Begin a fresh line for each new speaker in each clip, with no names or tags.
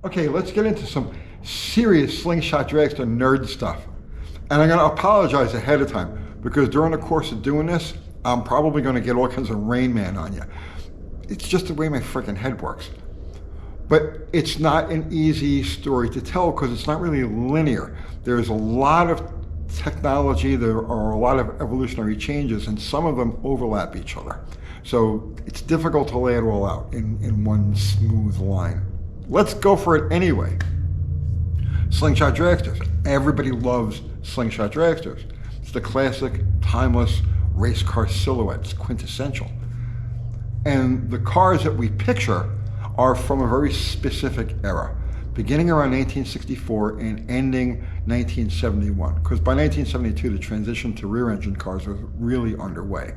Okay, let's get into some serious Slingshot Dragster nerd stuff. And I'm going to apologize ahead of time because during the course of doing this, I'm probably going to get all kinds of Rain Man on you. It's just the way my freaking head works. But it's not an easy story to tell because it's not really linear. There's a lot of technology, there are a lot of evolutionary changes, and some of them overlap each other. So it's difficult to lay it all out in one smooth line. Let's go for it anyway. Slingshot Dragsters. Everybody loves Slingshot Dragsters. It's the classic, timeless race car silhouette. It's quintessential. And the cars that we picture are from a very specific era, beginning around 1964 and ending 1971. Because by 1972, the transition to rear-engine cars was really underway.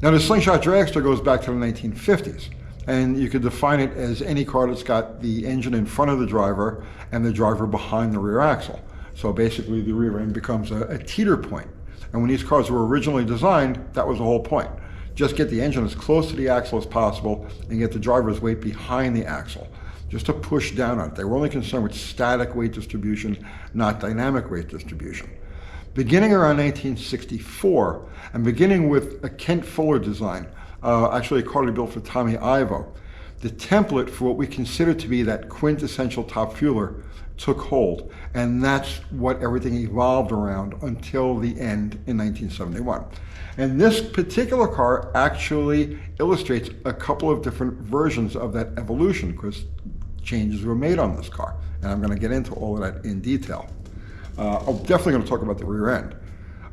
Now, the Slingshot Dragster goes back to the 1950s. And you could define it as any car that's got the engine in front of the driver and the driver behind the rear axle. So basically the rear end becomes a teeter point. And when these cars were originally designed, that was the whole point. Just get the engine as close to the axle as possible and get the driver's weight behind the axle, just to push down on it. They were only concerned with static weight distribution, not dynamic weight distribution. Beginning around 1964, and beginning with a Kent Fuller design, actually a car built for Tommy Ivo, the template for what we consider to be that quintessential top fueler took hold, and that's what everything evolved around until the end in 1971. And this particular car actually illustrates a couple of different versions of that evolution because changes were made on this car, and I'm going to get into all of that in detail. I'm definitely going to talk about the rear end.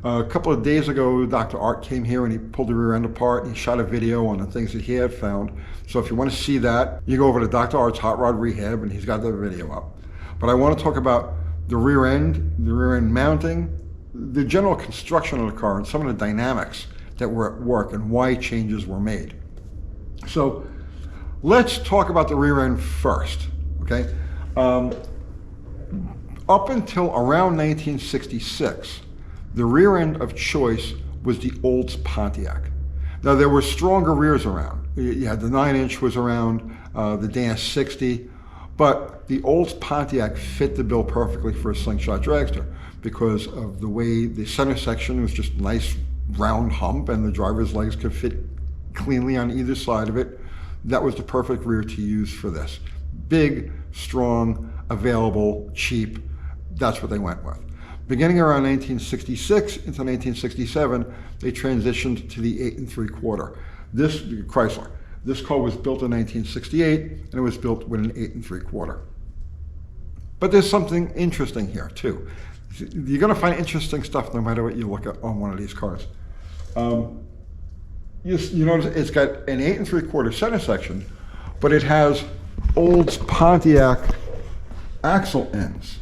A couple of days ago, Dr. Art came here and he pulled the rear end apart and he shot a video on the things that he had found. So if you want to see that, you go over to Dr. Art's Hot Rod Rehab and he's got the video up. But I want to talk about the rear end mounting, the general construction of the car, and some of the dynamics that were at work and why changes were made. So let's talk about the rear end first, okay? Up until around 1966, the rear end of choice was the Olds Pontiac. Now there were stronger rears around. You had the 9-inch was around, the Dana 60, but the Olds Pontiac fit the bill perfectly for a Slingshot Dragster because of the way the center section was just nice round hump and the driver's legs could fit cleanly on either side of it. That was the perfect rear to use for this. Big, strong, available, cheap. That's what they went with. Beginning around 1966 into 1967, they transitioned to the 8 3/4. This Chrysler. This car was built in 1968, and it was built with an 8 3/4. But there's something interesting here too. You're going to find interesting stuff no matter what you look at on one of these cars. You notice it's got an 8 3/4 center section, but it has Olds Pontiac axle ends.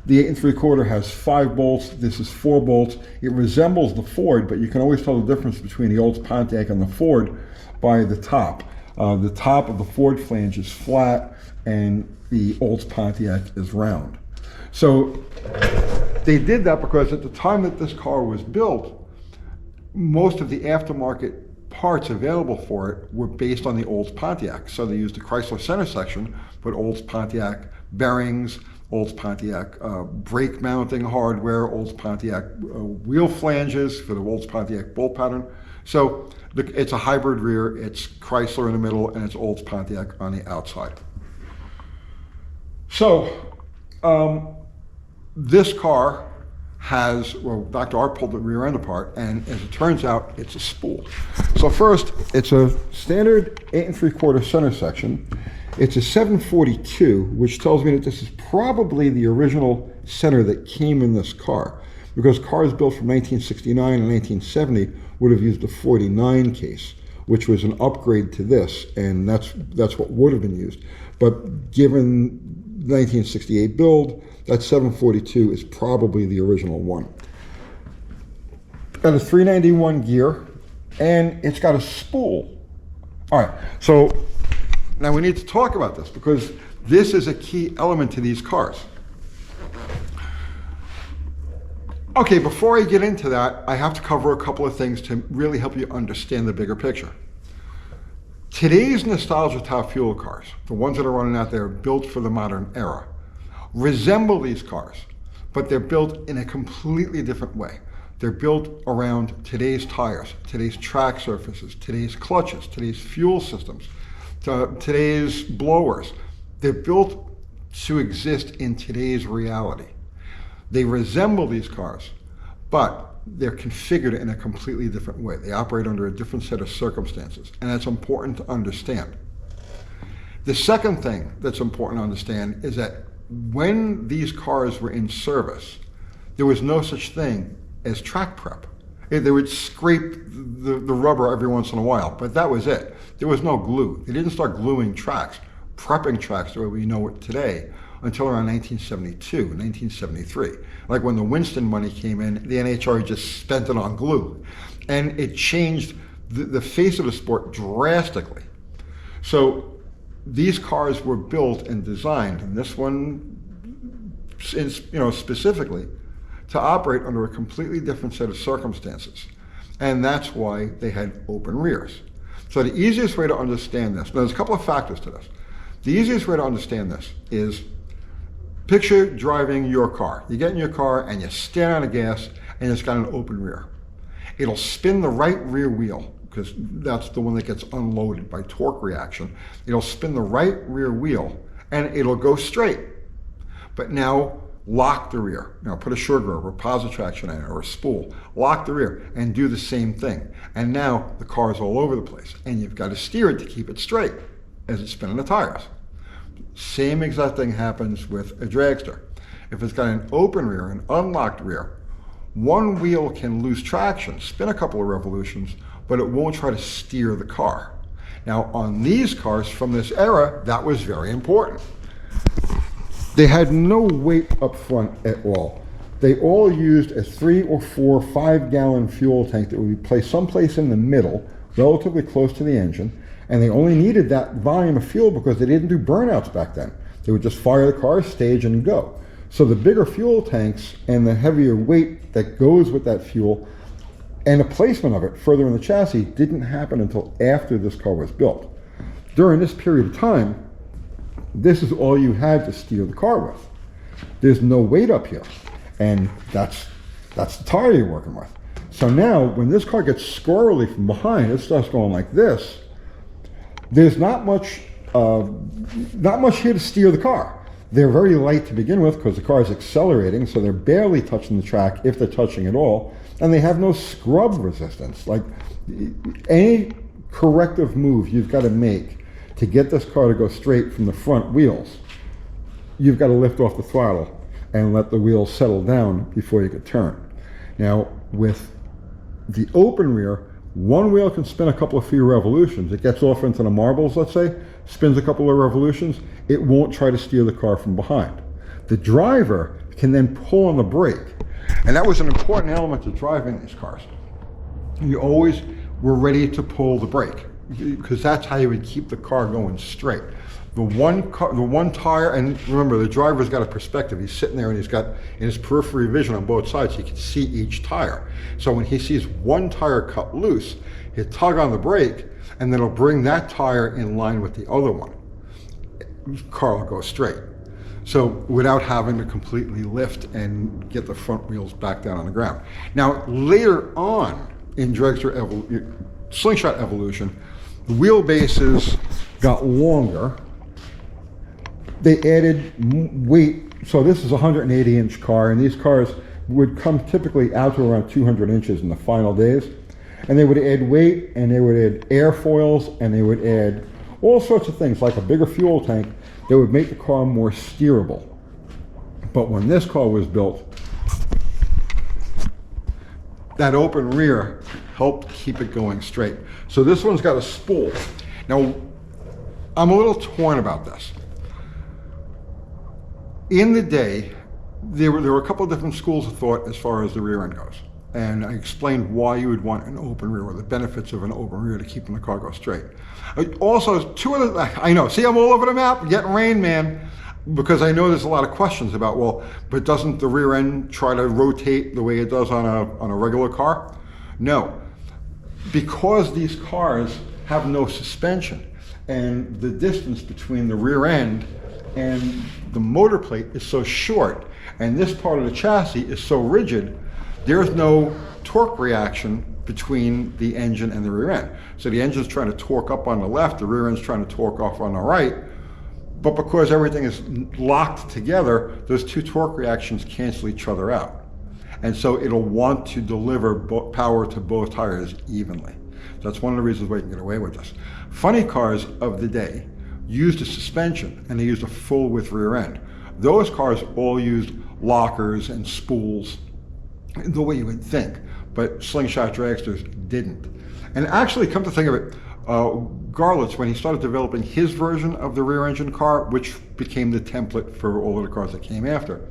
The 8 3/4 has 5 bolts. This is 4 bolts. It resembles the Ford, but you can always tell the difference between the Olds Pontiac and the Ford by the top. The top of the Ford flange is flat, and the Olds Pontiac is round. So they did that because at the time that this car was built, most of the aftermarket parts available for it were based on the Olds Pontiac. So they used the Chrysler center section, but Olds Pontiac bearings, Olds Pontiac brake mounting hardware, Olds Pontiac wheel flanges for the Olds Pontiac bolt pattern. So it's a hybrid rear, it's Chrysler in the middle, and it's Olds Pontiac on the outside. So this car has, well, Dr. Art pulled the rear end apart, and as it turns out, it's a spool. So first, it's a standard 8 3/4 center section. It's a 742, which tells me that this is probably the original center that came in this car, because cars built from 1969 and 1970 would have used a 49 case, which was an upgrade to this, and that's what would have been used. But given 1968 build, that 742 is probably the original one. Got a 391 gear, and it's got a spool. All right, so now we need to talk about this because this is a key element to these cars. Okay, before I get into that, I have to cover a couple of things to really help you understand the bigger picture. Today's nostalgia top fuel cars, the ones that are running out there built for the modern era, resemble these cars, but they're built in a completely different way. They're built around today's tires, today's track surfaces, today's clutches, today's fuel systems, today's blowers. They're built to exist in today's reality. They resemble these cars, but they're configured in a completely different way. They operate under a different set of circumstances, and that's important to understand. The second thing that's important to understand is that when these cars were in service, there was no such thing as track prep. They would scrape the rubber every once in a while, but that was it. There was no glue. They didn't start gluing tracks, prepping tracks the way we know it today, until around 1972, 1973. Like when the Winston money came in, the NHRA just spent it on glue. And it changed the face of the sport drastically. So these cars were built and designed, and this one specifically, to operate under a completely different set of circumstances. And that's why they had open rears. So the easiest way to understand this, now there's a couple of factors to this. The easiest way to understand this is picture driving your car. You get in your car and you stand on the gas and it's got an open rear. It'll spin the right rear wheel, because that's the one that gets unloaded by torque reaction. It'll spin the right rear wheel and it'll go straight. But now lock the rear. Now put a short grove or posi traction in it or a spool. Lock the rear and do the same thing. And now the car is all over the place and you've got to steer it to keep it straight as it's spinning the tires. Same exact thing happens with a dragster. If it's got an open rear, an unlocked rear, one wheel can lose traction, spin a couple of revolutions, but it won't try to steer the car. Now on these cars from this era, that was very important. They had no weight up front at all. They all used a 3 or 4 5-gallon fuel tank that would be placed someplace in the middle, relatively close to the engine, and they only needed that volume of fuel because they didn't do burnouts back then. They would just fire the car, stage, and go. So the bigger fuel tanks and the heavier weight that goes with that fuel and the placement of it further in the chassis didn't happen until after this car was built. During this period of time, this is all you had to steer the car with. There's no weight up here, and that's the tire you're working with. So now, when this car gets squirrely from behind, it starts going like this. There's not much here to steer the car. They're very light to begin with because the car is accelerating, so they're barely touching the track, if they're touching at all, and they have no scrub resistance. Like any corrective move you've got to make to get this car to go straight from the front wheels, you've got to lift off the throttle and let the wheels settle down before you could turn. Now, with the open rear, one wheel can spin a couple of few revolutions. It gets off into the marbles, let's say, spins a couple of revolutions. It won't try to steer the car from behind. The driver can then pull on the brake. And that was an important element to driving these cars. You always were ready to pull the brake, because that's how you would keep the car going straight. The one tire, and remember, the driver's got a perspective. He's sitting there and he's got in his periphery vision on both sides, he can see each tire. So when he sees one tire cut loose, he'll tug on the brake and then it'll bring that tire in line with the other one. The car will go straight. So without having to completely lift and get the front wheels back down on the ground. Now later on in Slingshot evolution, the wheelbases got longer. They added weight, so this is a 180-inch car, and these cars would come typically out to around 200 inches in the final days. And they would add weight, and they would add airfoils, and they would add all sorts of things, like a bigger fuel tank that would make the car more steerable. But when this car was built, that open rear helped keep it going straight. So this one's got a spool. Now, I'm a little torn about this. In the day, there were a couple of different schools of thought as far as the rear end goes. And I explained why you would want an open rear, or the benefits of an open rear to keeping the car go straight. Also, two other, I know, see, I'm all over the map, getting Rain Man, because I know there's a lot of questions about, well, but doesn't the rear end try to rotate the way it does on a regular car? No, because these cars have no suspension, and the distance between the rear end and the motor plate is so short, and this part of the chassis is so rigid, there's no torque reaction between the engine and the rear end. So the engine's trying to torque up on the left, the rear end's trying to torque off on the right, but because everything is locked together, those two torque reactions cancel each other out. And so it'll want to deliver power to both tires evenly. That's one of the reasons why you can get away with this. Funny cars of the day used a suspension, and they used a full width rear end. Those cars all used lockers and spools the way you would think, but Slingshot dragsters didn't. And actually, come to think of it, Garlitz, when he started developing his version of the rear engine car, which became the template for all of the cars that came after,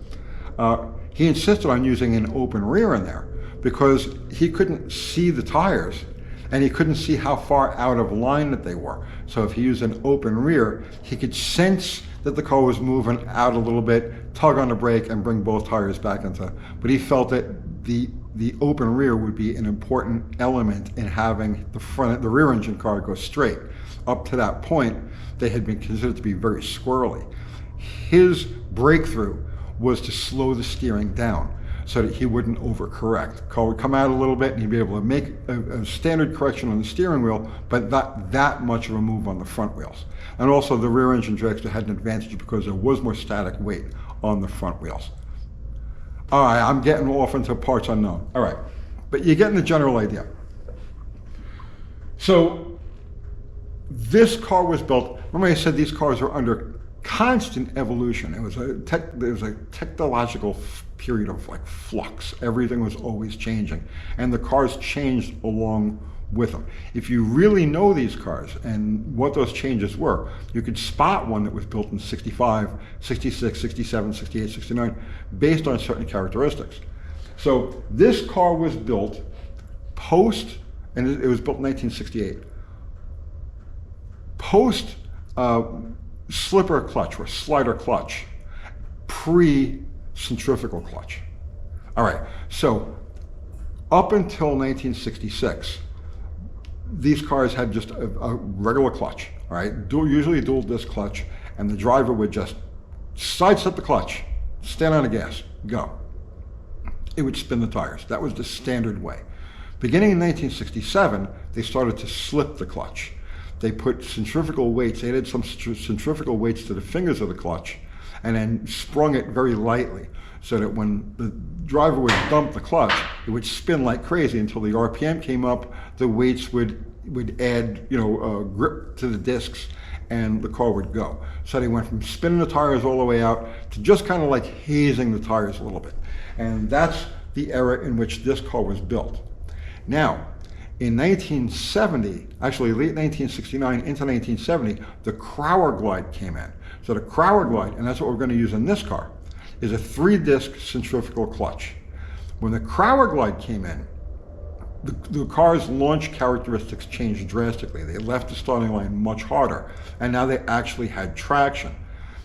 he insisted on using an open rear in there because he couldn't see the tires and he couldn't see how far out of line that they were. So if he used an open rear, he could sense that the car was moving out a little bit, tug on the brake and bring both tires back into, but he felt that the open rear would be an important element in having the rear engine car go straight. Up to that point, they had been considered to be very squirrely. His breakthrough was to slow the steering down so that he wouldn't overcorrect. The car would come out a little bit and he'd be able to make a standard correction on the steering wheel, but not that much of a move on the front wheels. And also the rear engine dragster had an advantage because there was more static weight on the front wheels. All right, I'm getting off into parts unknown. All right, but you're getting the general idea. So this car was built, remember I said these cars are under constant evolution. There was a technological period of like flux. Everything was always changing, and the cars changed along with them. If you really know these cars and what those changes were, you could spot one that was built in 65, 66, 67, 68, 69, based on certain characteristics. So this car was built post, and it was built in 1968, post slipper clutch or slider clutch, pre-centrifugal clutch. All right, so up until 1966, these cars had just a regular clutch, all right, usually a dual disc clutch, and the driver would just sidestep the clutch, stand on the gas, go. It would spin the tires. That was the standard way. Beginning in 1967, they started to slip the clutch. They put centrifugal weights, they added some centrifugal weights to the fingers of the clutch, and then sprung it very lightly so that when the driver would dump the clutch, it would spin like crazy until the RPM came up, the weights would add grip to the discs, and the car would go. So they went from spinning the tires all the way out to just kind of like hazing the tires a little bit. And that's the era in which this car was built. Now, in 1970, actually late 1969 into 1970, the Crowler Glide came in. So the Crowler Glide, and that's what we're going to use in this car, is a 3-disc centrifugal clutch. When the Crowler Glide came in, the car's launch characteristics changed drastically. They left the starting line much harder, and now they actually had traction.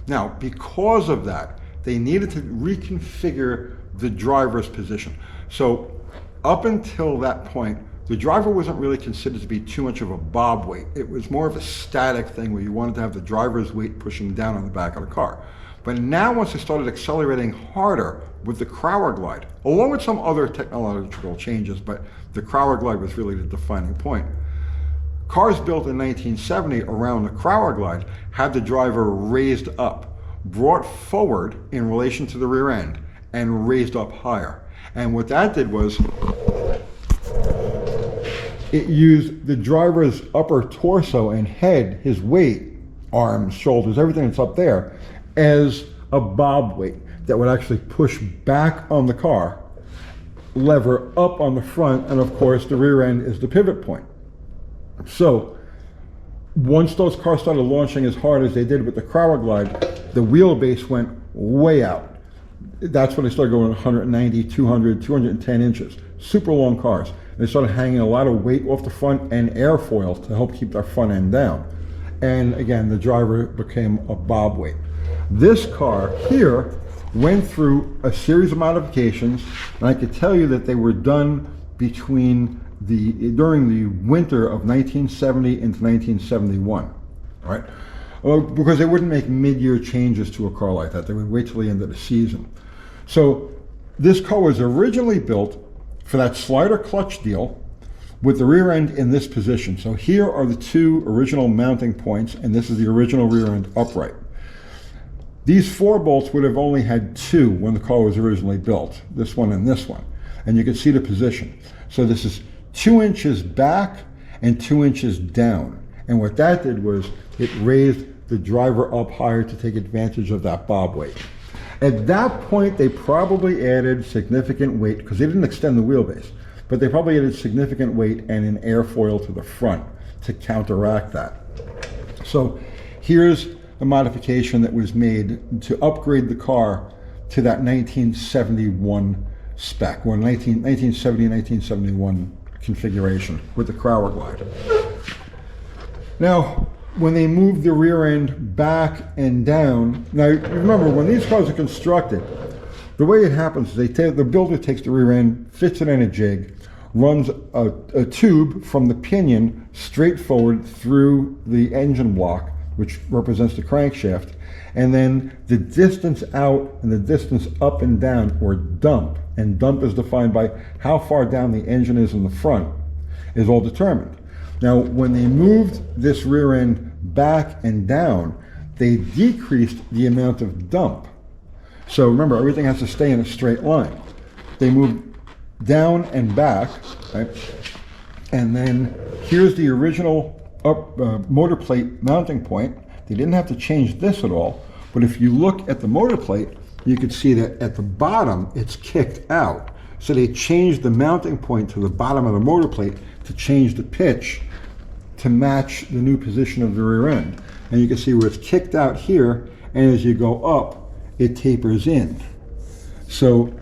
Now, because of that, they needed to reconfigure the driver's position. So up until that point, the driver wasn't really considered to be too much of a bob weight. It was more of a static thing where you wanted to have the driver's weight pushing down on the back of the car. But now once they started accelerating harder with the Crowler Glide, along with some other technological changes, but the Crowler Glide was really the defining point. Cars built in 1970 around the Crowler Glide had the driver raised up, brought forward in relation to the rear end, and raised up higher. And what that did was, it used the driver's upper torso and head, his weight, arms, shoulders, everything that's up there, as a bob weight that would actually push back on the car, lever up on the front, and of course the rear end is the pivot point. So once those cars started launching as hard as they did with the Crowler Glide, the wheelbase went way out. That's when they started going 190, 200, 210 inches. Super long cars. They started hanging a lot of weight off the front and airfoils to help keep their front end down. And again, the driver became a bob weight. This car here went through a series of modifications, and I could tell you that they were done between during the winter of 1970 into 1971, all right? Well, because they wouldn't make mid-year changes to a car like that. They would wait till the end of the season. So this car was originally built for that slider clutch deal with the rear end in this position. So here are the two original mounting points, and this is the original rear end upright. These 4 bolts would have only had 2 when the car was originally built, this one and this one. And you can see the position. So this is 2 inches back and 2 inches down. And what that did was it raised the driver up higher to take advantage of that bob weight. At that point, they probably added significant weight, because they didn't extend the wheelbase, but they probably added significant weight and an airfoil to the front to counteract that. So here's a modification that was made to upgrade the car to that 1971 spec, or 1970-1971 configuration with the Crowler glide. Now, when they moved the rear end back and down, now remember, when these cars are constructed, the way it happens is the builder takes the rear end, fits it in a jig, runs a tube from the pinion straight forward through the engine block, which represents the crankshaft, and then the distance out and the distance up and down, or dump, and dump is defined by how far down the engine is in the front, is all determined. Now, when they moved this rear end back and down, they decreased the amount of dump. So remember, everything has to stay in a straight line. They moved down and back, right? And then here's the original motor plate mounting point. They didn't have to change this at all, but if you look at the motor plate, you can see that at the bottom, it's kicked out. So they changed the mounting point to the bottom of the motor plate to change the pitch to match the new position of the rear end. And you can see where it's kicked out here, and as you go up, it tapers in. So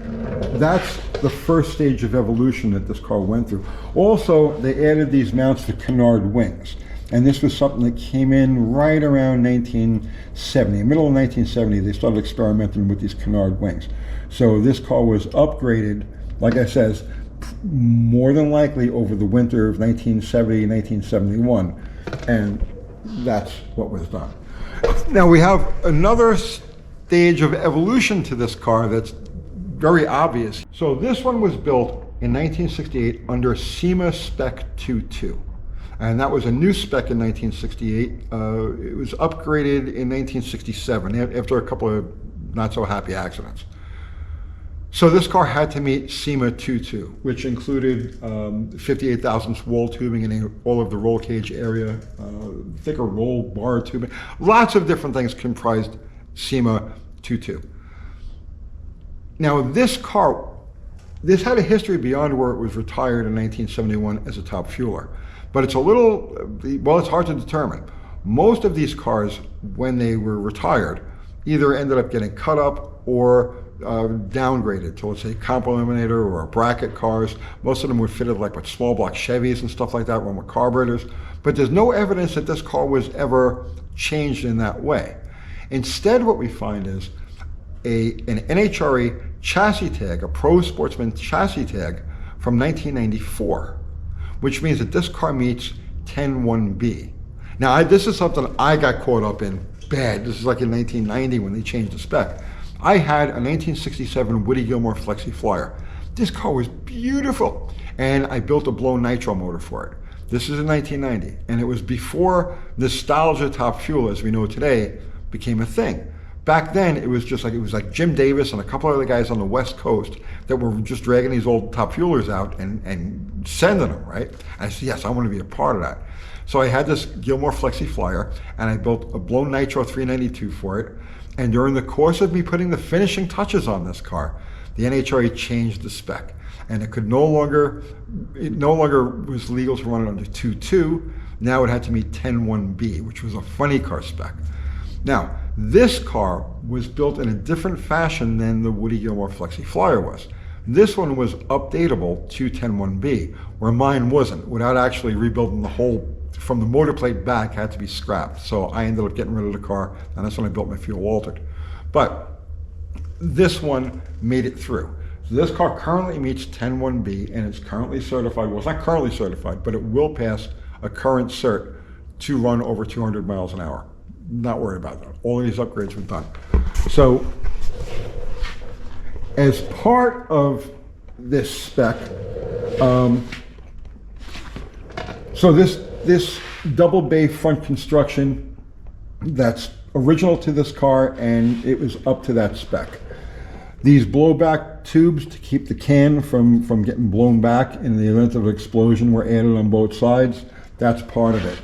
that's the first stage of evolution that this car went through. Also, they added these mounts to canard wings. And this was something that came in right around 1970. Middle of 1970, they started experimenting with these canard wings. So this car was upgraded, like I said, more than likely over the winter of 1970 and 1971, and that's what was done. Now we have another stage of evolution to this car that's very obvious. So this one was built in 1968 under SEMA Spec 2.2, and that was a new spec in 1968. It was upgraded in 1967 after a couple of not so happy accidents. So this car had to meet SEMA 2.2, which included 58 thousandths wall tubing in all of the roll cage area, thicker roll bar tubing. Lots of different things comprised SEMA 2.2. Now this car, this had a history beyond where it was retired in 1971 as a top fueler. But it's a little, well, it's hard to determine. Most of these cars, when they were retired, either ended up getting cut up or downgraded to, let's say, comp eliminator or bracket cars. Most of them were fitted like with small block Chevys and stuff like that, run with carburetors. But there's no evidence that this car was ever changed in that way. Instead, what we find is an NHRA chassis tag, a Pro Sportsman chassis tag from 1994, which means that this car meets 10.1B. Now, this is something I got caught up in bad. This is like in 1990 when they changed the spec. I had a 1967 Woody Gilmore Flexi Flyer. This car was beautiful, and I built a blown nitro motor for it. This is in 1990, and it was before nostalgia top fuel, as we know today, became a thing. Back then, it was like Jim Davis and a couple other guys on the West Coast that were just dragging these old top fuelers out and sending them, right? And I said, yes, I want to be a part of that. So I had this Gilmore Flexi Flyer, and I built a blown nitro 392 for it. And during the course of me putting the finishing touches on this car, the NHRA changed the spec, and it no longer was legal to run it under 2.2. Now it had to meet 10.1B, which was a funny car spec. Now, this car was built in a different fashion than the Woody Gilmore Flexi Flyer was. This one was updatable to 10.1B, where mine wasn't, without actually rebuilding the whole, from the motor plate back, had to be scrapped. So I ended up getting rid of the car, and that's when I built my fuel altered. But this one made it through. So this car currently meets 10.1B and it's currently certified, well, it's not currently certified, but it will pass a current cert to run over 200 miles an hour. Not worried about that. All of these upgrades were done. So as part of this spec, so this double bay front construction, that's original to this car and it was up to that spec. These blowback tubes to keep the can from getting blown back in the event of an explosion were added on both sides. That's part of it.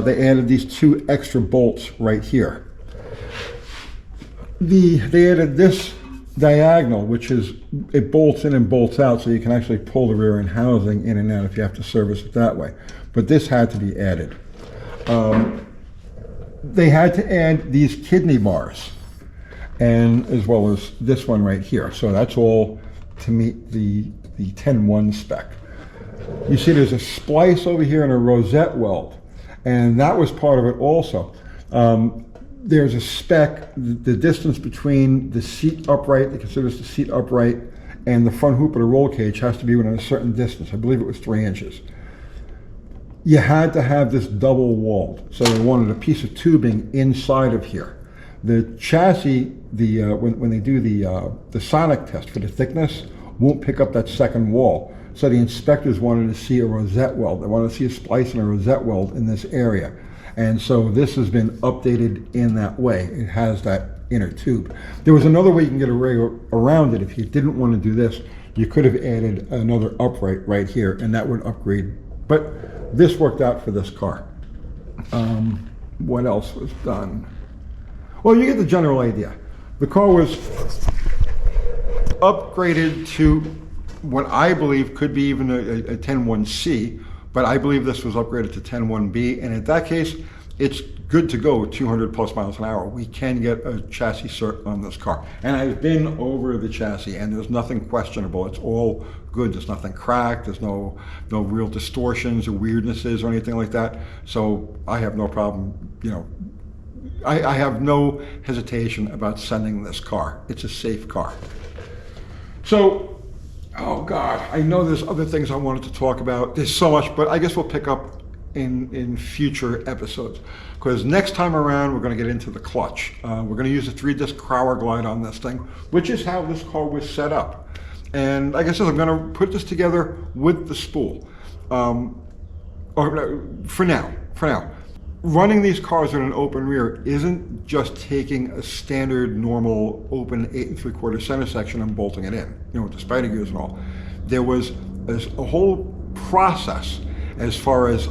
They added these 2 extra bolts right here. They added this diagonal, which is, it bolts in and bolts out, so you can actually pull the rear end housing in and out if you have to service it that way. But this had to be added. They had to add these kidney bars, and as well as this one right here. So that's all to meet the 10.1 spec. You see there's a splice over here and a rosette weld, and that was part of it also. There's a spec, the distance between the seat upright, they consider this the seat upright, and the front hoop of the roll cage has to be within a certain distance. I believe it was 3 inches. You had to have this double walled, so they wanted a piece of tubing inside of here. The chassis, when they do the sonic test for the thickness, won't pick up that second wall. So the inspectors wanted to see a rosette weld. They wanted to see a splice and a rosette weld in this area. And so this has been updated in that way. It has that inner tube. There was another way you can get around it. If you didn't want to do this, you could have added another upright right here, and that would upgrade. But this worked out for this car. What else was done? Well, you get the general idea. The car was upgraded to what I believe could be even a 10.1C, but I believe this was upgraded to 10.1B, and in that case, it's good to go 200 plus miles an hour. We can get a chassis cert on this car. And I've been over the chassis, and there's nothing questionable. It's all good. There's nothing cracked. There's no real distortions or weirdnesses or anything like that. So I have no problem, I have no hesitation about sending this car. It's a safe car. So, oh God, I know there's other things I wanted to talk about. There's so much, but I guess we'll pick up in future episodes. Because next time around, we're going to get into the clutch. We're going to use a 3-disc Crower glide on this thing, which is how this car was set up. And like I said, I'm going to put this together with the spool. For now. Running these cars in an open rear isn't just taking a standard, normal, open 8 3/4 center section and bolting it in, with the spider gears and all. There's a whole process as far as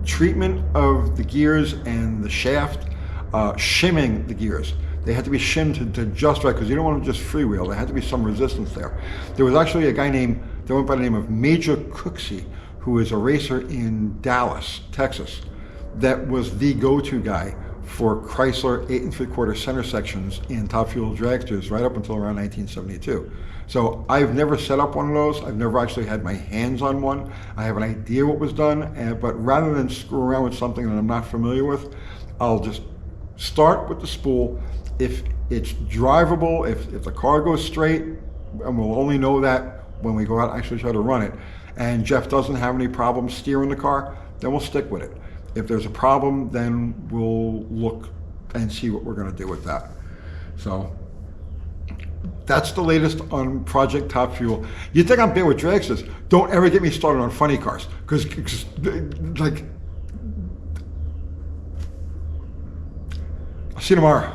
treatment of the gears and the shaft, shimming the gears. They had to be shimmed to just right, because you don't want to just freewheel. There had to be some resistance there. There was actually a guy that went by the name of Major Cooksey, who is a racer in Dallas, Texas, that was the go-to guy for Chrysler 8 3/4 center sections in top fuel dragsters right up until around 1972. So I've never set up one of those. I've never actually had my hands on one. I have an idea what was done, but rather than screw around with something that I'm not familiar with, I'll just start with the spool. If it's drivable, if the car goes straight, and we'll only know that when we go out and actually try to run it, and Jeff doesn't have any problems steering the car, then we'll stick with it. If there's a problem, then we'll look and see what we're going to do with that. So that's the latest on Project Top Fuel. You think I'm bad with dragsters? Don't ever get me started on funny cars, because like, I'll see you tomorrow.